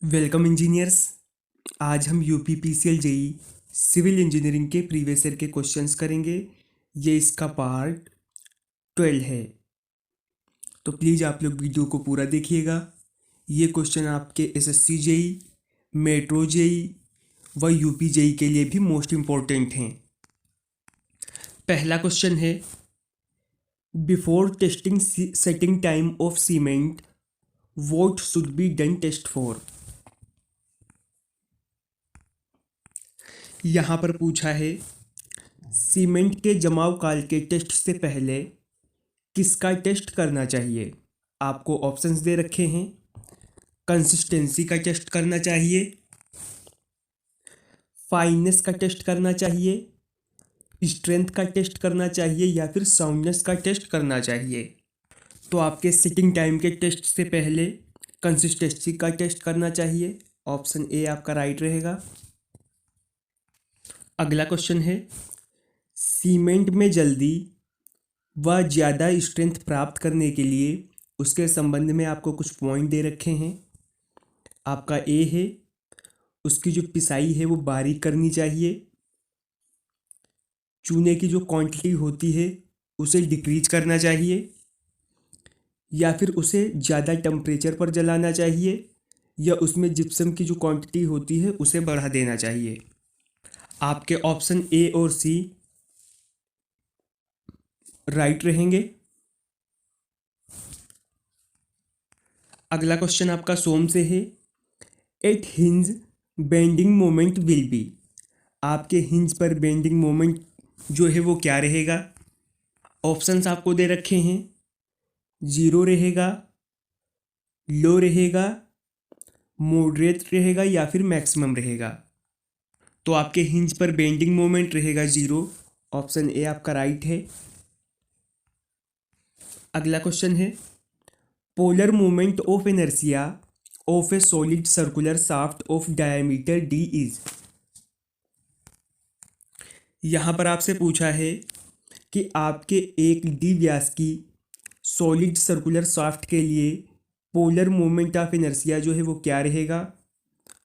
Welcome engineers. आज हम UP PCL JE civil engineering के प्रीवियस ईयर के क्वेश्चंस करेंगे। ये इसका पार्ट 12 है, तो प्लीज़ आप लोग वीडियो को पूरा देखिएगा। ये क्वेश्चन आपके एसएससी जेई, मेट्रो जेई व यूपी जेई के लिए भी मोस्ट इम्पॉर्टेंट हैं। पहला क्वेश्चन है, before testing setting time of cement what should be done test for. यहाँ पर पूछा है, सीमेंट के जमाव काल के टेस्ट से पहले किसका टेस्ट करना चाहिए। आपको ऑप्शंस दे रखे हैं। कंसिस्टेंसी का टेस्ट करना चाहिए, फाइननेस का टेस्ट करना चाहिए, स्ट्रेंथ का टेस्ट करना चाहिए या फिर साउंडनेस का टेस्ट करना चाहिए। तो आपके सिटिंग टाइम के टेस्ट से पहले कंसिस्टेंसी का टेस्ट करना चाहिए। ऑप्शन ए आपका राइट रहेगा। अगला क्वेश्चन है, सीमेंट में जल्दी व ज़्यादा स्ट्रेंथ प्राप्त करने के लिए उसके संबंध में आपको कुछ पॉइंट दे रखे हैं। आपका ए है, उसकी जो पिसाई है वो बारीक करनी चाहिए। चूने की जो क्वांटिटी होती है उसे डिक्रीज करना चाहिए, या फिर उसे ज़्यादा टेम्परेचर पर जलाना चाहिए, या उसमें जिप्सम की जो क्वांटिटी होती है उसे बढ़ा देना चाहिए। आपके ऑप्शन ए और सी राइट रहेंगे। अगला क्वेश्चन आपका सोम से है, at hinge bending moment will be. आपके हिंज पर बेंडिंग मोमेंट जो है वो क्या रहेगा। ऑप्शंस आपको दे रखे हैं, जीरो रहेगा, लो रहेगा, मॉडरेट रहेगा या फिर मैक्सिमम रहेगा। तो आपके हिंज पर बेंडिंग मोमेंट रहेगा जीरो। ऑप्शन ए आपका राइट है। अगला क्वेश्चन है, polar moment of inertia of A solid circular shaft of diameter D is. यहाँ पर आपसे पूछा है कि आपके एक डी व्यास की सॉलिड सर्कुलर शाफ्ट के लिए पोलर मोमेंट ऑफ इनर्शिया जो है वो क्या रहेगा।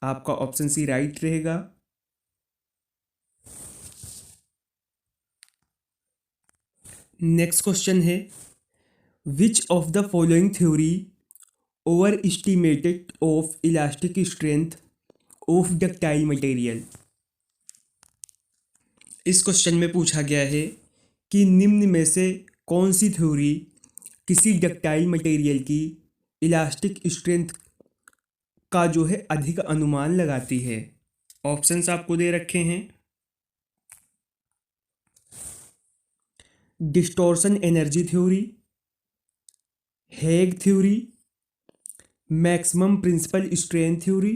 आपका ऑप्शन सी राइट रहेगा। नेक्स्ट क्वेश्चन है, which of the following theory over estimated of elastic strength of ductile material. इस क्वेश्चन में पूछा गया है कि निम्न में से कौन सी थ्योरी किसी डक्टाइल मटेरियल की इलास्टिक स्ट्रेंथ का जो है अधिक अनुमान लगाती है। ऑप्शंस आपको दे रखे हैं, distortion energy theory, Haigh theory, maximum principal strain theory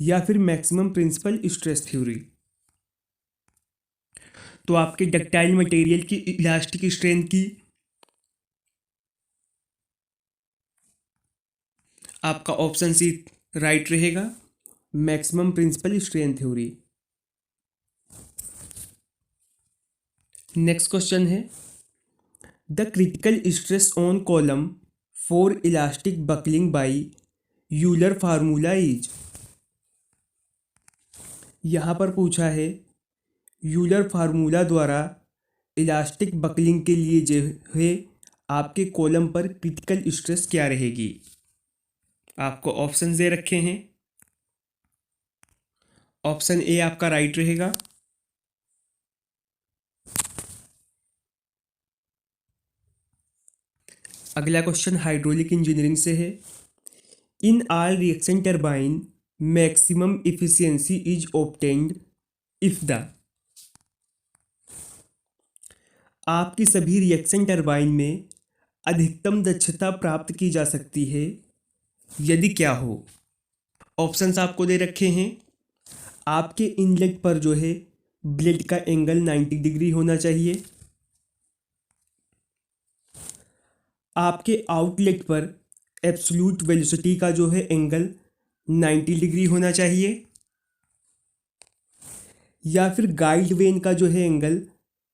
या फिर मैक्सिमम प्रिंसिपल स्ट्रेस थ्योरी। तो आपके डक्टाइल मटेरियल की इलास्टिक स्ट्रेंथ की आपका ऑप्शन सी राइट रहेगा, maximum principal strain theory. Next question है, the critical stress on column for elastic buckling by Euler formula is. यहाँ पर पूछा है, यूलर फार्मूला द्वारा इलास्टिक बकलिंग के लिए जो है आपके कॉलम पर क्रिटिकल स्ट्रेस क्या रहेगी। आपको ऑप्शन दे रखे हैं। ऑप्शन ए आपका राइट रहेगा। अगला क्वेश्चन हाइड्रोलिक इंजीनियरिंग से है, in all reaction turbine maximum efficiency is obtained if the. आपकी सभी रिएक्शन टरबाइन में अधिकतम दक्षता प्राप्त की जा सकती है यदि क्या हो। ऑप्शंस आपको दे रखे हैं, आपके इनलेट पर जो है ब्लेड का एंगल 90 डिग्री होना चाहिए, आपके आउटलेट पर एब्सोल्यूट वेलोसिटी का जो है एंगल 90 डिग्री होना चाहिए, या फिर गाइड वेन का जो है एंगल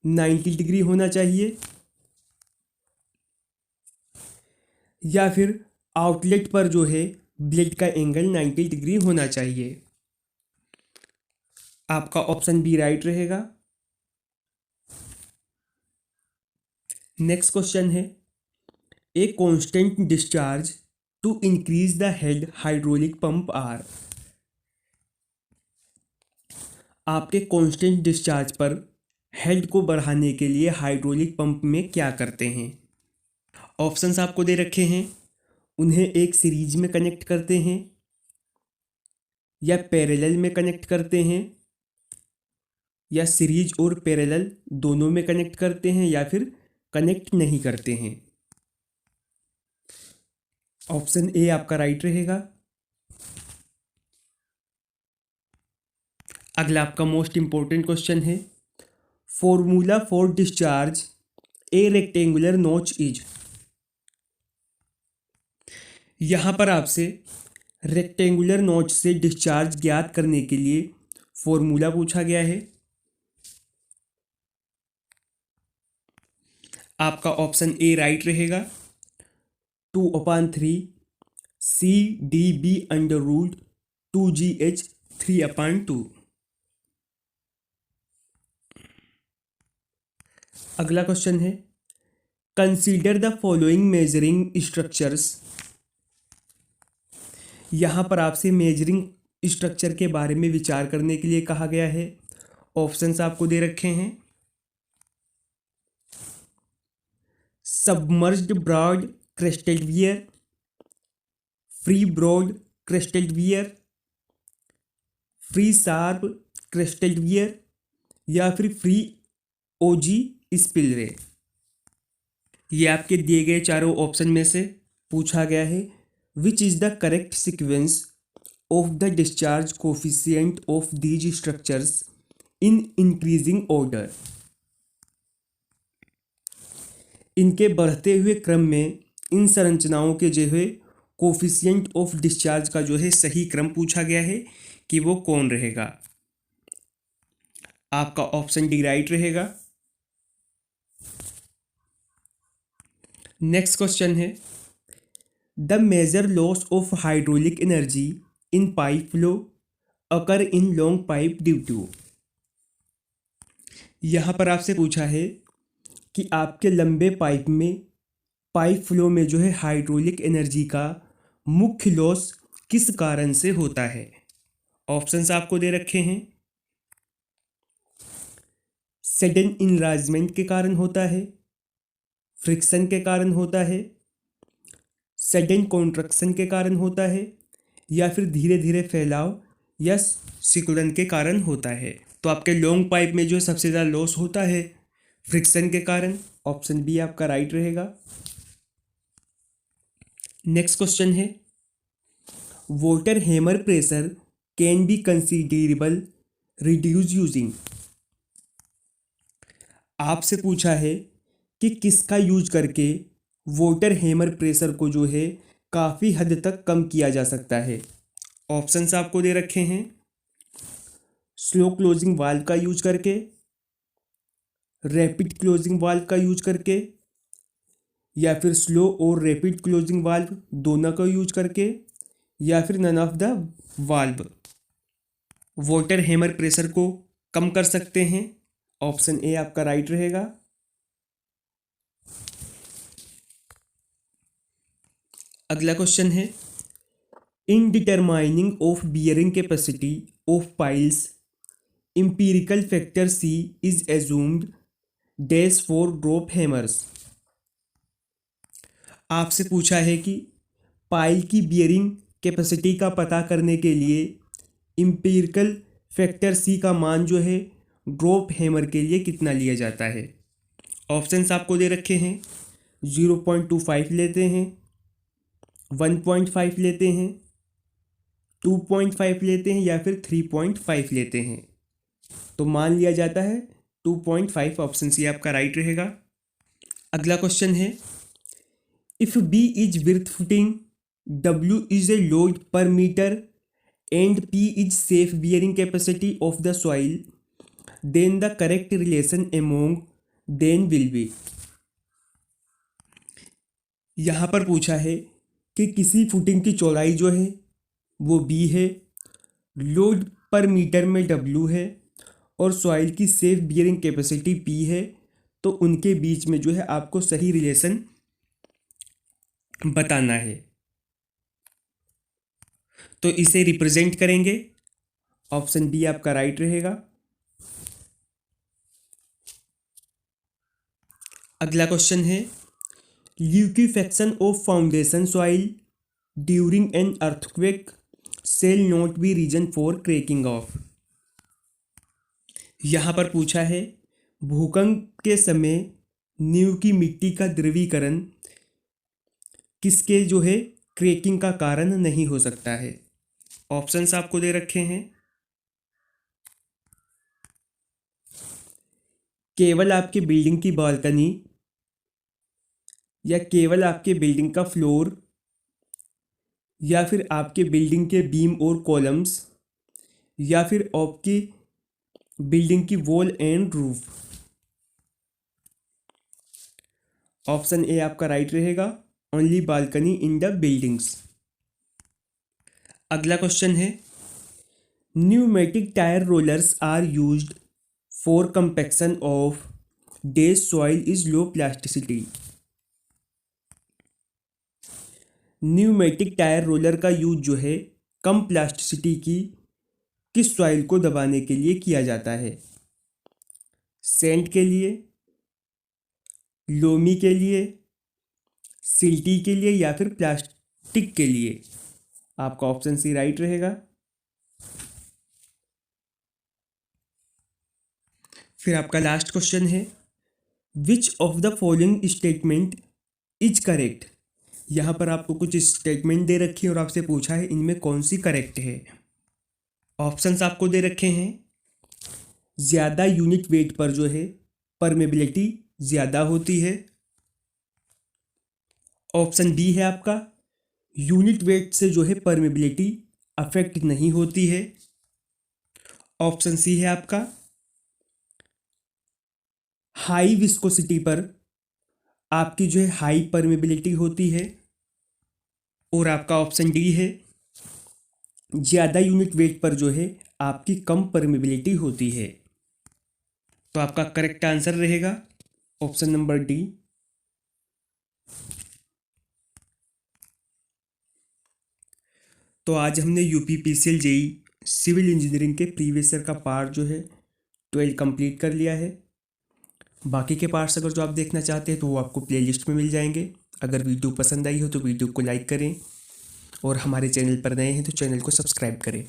90 डिग्री होना चाहिए, या फिर आउटलेट पर जो है ब्लेड का एंगल 90 डिग्री होना चाहिए। आपका ऑप्शन बी राइट रहेगा। नेक्स्ट क्वेश्चन है, a constant discharge to increase the head hydraulic pump are. आपके कांस्टेंट डिस्चार्ज पर हेड को बढ़ाने के लिए हाइड्रोलिक पंप में क्या करते हैं? ऑप्शंस आपको दे रखे हैं। उन्हें एक सीरीज में कनेक्ट करते हैं, या पैरेलल में कनेक्ट करते हैं, या सीरीज और पैरेलल दोनों में कनेक्ट करते हैं, या फिर कनेक्ट नहीं करते हैं। ऑप्शन ए आपका राइट रहेगा। अगला आपका मोस्ट इंपॉर्टेंट क्वेश्चन है, formula for discharge A rectangular नोच इज। यहां पर आपसे रेक्टेंगुलर नोच से डिस्चार्ज ज्ञात करने के लिए फॉर्मूला पूछा गया है। आपका ऑप्शन ए राइट रहेगा। 2/3 CDB/2GH 3/2। अगला क्वेश्चन है, consider the following measuring structures. यहां पर आपसे मेजरिंग स्ट्रक्चर के बारे में विचार करने के लिए कहा गया है। ऑप्शंस आपको दे रखे हैं। Submerged broad crested weir, free broad crested weir, free sharp crested weir, या फिर फ्री ओजी स्पिलवे। ये आपके दिए गए चारों ऑप्शन में से पूछा गया है, which is the correct sequence of the discharge coefficient of these structures in increasing order. इनके बढ़ते हुए क्रम में इन संरचनाओं के जो है कोफिशिएंट ऑफ डिस्चार्ज का जो है सही क्रम पूछा गया है कि वो कौन रहेगा। आपका ऑप्शन डी राइट रहेगा। नेक्स्ट क्वेश्चन है, the major loss of hydraulic energy in pipe flow occur in long pipe due to. यहां पर आपसे पूछा है कि आपके लंबे पाइप में पाइप फ्लो में जो है हाइड्रोलिक एनर्जी का मुख्य लॉस किस कारण से होता है। ऑप्शंस आपको दे रखे हैं। सडन इनलार्जमेंट के कारण होता है, फ्रिक्शन के कारण होता है, सडन कॉन्ट्रैक्शन के कारण होता है, या फिर धीरे धीरे फैलाव या सिकुड़न के कारण होता है। तो आपके लॉन्ग पाइप में जो सबसे ज़्यादा लॉस होता है फ्रिक्शन के कारण। ऑप्शन बी आपका राइट रहेगा। नेक्स्ट क्वेश्चन है, water hammer pressure can be considerable reduce using. आपसे पूछा है कि किसका यूज करके वाटर हैमर प्रेशर को जो है काफ़ी हद तक कम किया जा सकता है। ऑप्शंस आपको दे रखे हैं। स्लो क्लोजिंग वाल्व का यूज करके, रैपिड क्लोजिंग वाल्व का यूज करके, या फिर स्लो और रैपिड क्लोजिंग वाल्व दोनों का यूज करके, या फिर none of the valve water hammer pressure को कम कर सकते हैं। ऑप्शन ए आपका राइट रहेगा। अगला क्वेश्चन है, in determining of bearing capacity of piles empirical factor C is assumed dash for drop hammers। आपसे पूछा है कि पाइल की बियरिंग कैपेसिटी का पता करने के लिए इंपीरिकल फैक्टर C का मान जो है ड्रॉप हैमर के लिए कितना लिया जाता है। ऑप्शंस आपको दे रखे हैं। 0.25 लेते हैं, 1.5 लेते हैं, 2.5 लेते हैं, या फिर 3.5 लेते हैं। तो मान लिया जाता है 2.5। ऑप्शन सी आपका राइट रहेगा। अगला क्वेश्चन है, if B is width footing, W is a load per meter and P is safe bearing capacity of the soil, then the correct relation among them will be. यहां पर पूछा है कि किसी फुटिंग की चौड़ाई जो है वो बी है, लोड पर मीटर में डब्ल्यू है और सॉइल की सेफ बियरिंग कैपेसिटी पी है, तो उनके बीच में जो है आपको सही रिलेशन बताना है। तो इसे रिप्रेजेंट करेंगे, ऑप्शन बी आपका राइट रहेगा। अगला क्वेश्चन है, liquefaction of foundation soil during an earthquake shall not be reason for cracking of. यहाँ पर पूछा है भूकंप के समय नींव की मिट्टी का द्रवीकरण किसके जो है क्रैकिंग का कारण नहीं हो सकता है। ऑप्शंस आपको दे रखे हैं, केवल आपके बिल्डिंग की बालकनी, या केवल आपके बिल्डिंग का फ्लोर, या फिर आपके बिल्डिंग के बीम और कॉलम्स, या फिर आपकी बिल्डिंग की wall and roof. Option A आपका राइट रहेगा, only balcony in the buildings. अगला क्वेश्चन है, pneumatic tyre rollers are used for compaction of days soil is low plasticity. Pneumatic tyre roller का यूज जो है कम प्लास्टिसिटी की किस सॉइल को दबाने के लिए किया जाता है। सैंड के लिए, लोमी के लिए, सिल्टी के लिए, या फिर प्लास्टिक के लिए। आपका ऑप्शन सी राइट रहेगा। फिर आपका लास्ट क्वेश्चन है, which of the following statement is correct. यहाँ पर आपको कुछ स्टेटमेंट दे रखी है और आपसे पूछा है इनमें कौन सी करेक्ट है। ऑप्शंस आपको दे रखे हैं, ज़्यादा यूनिट वेट पर जो है परमेबिलिटी ज़्यादा होती है। ऑप्शन बी है आपका, यूनिट वेट से जो है परमेबिलिटी अफेक्ट नहीं होती है। ऑप्शन सी है आपका, हाई विस्कोसिटी पर आपकी जो है हाई परमेबिलिटी होती है। और आपका ऑप्शन डी है, ज़्यादा यूनिट वेट पर जो है आपकी कम परमेबिलिटी होती है। तो आपका करेक्ट आंसर रहेगा ऑप्शन नंबर डी। तो आज हमने यूपीपीसीएल जेई सिविल इंजीनियरिंग के प्रीवियस ईयर का पार्ट जो है 12 कंप्लीट कर लिया है। बाकी के पार्ट्स अगर जो आप देखना चाहते हैं तो वो आपको प्लेलिस्ट में मिल जाएंगे। अगर वीडियो पसंद आई हो तो वीडियो को लाइक करें और हमारे चैनल पर नए हैं तो चैनल को सब्सक्राइब करें।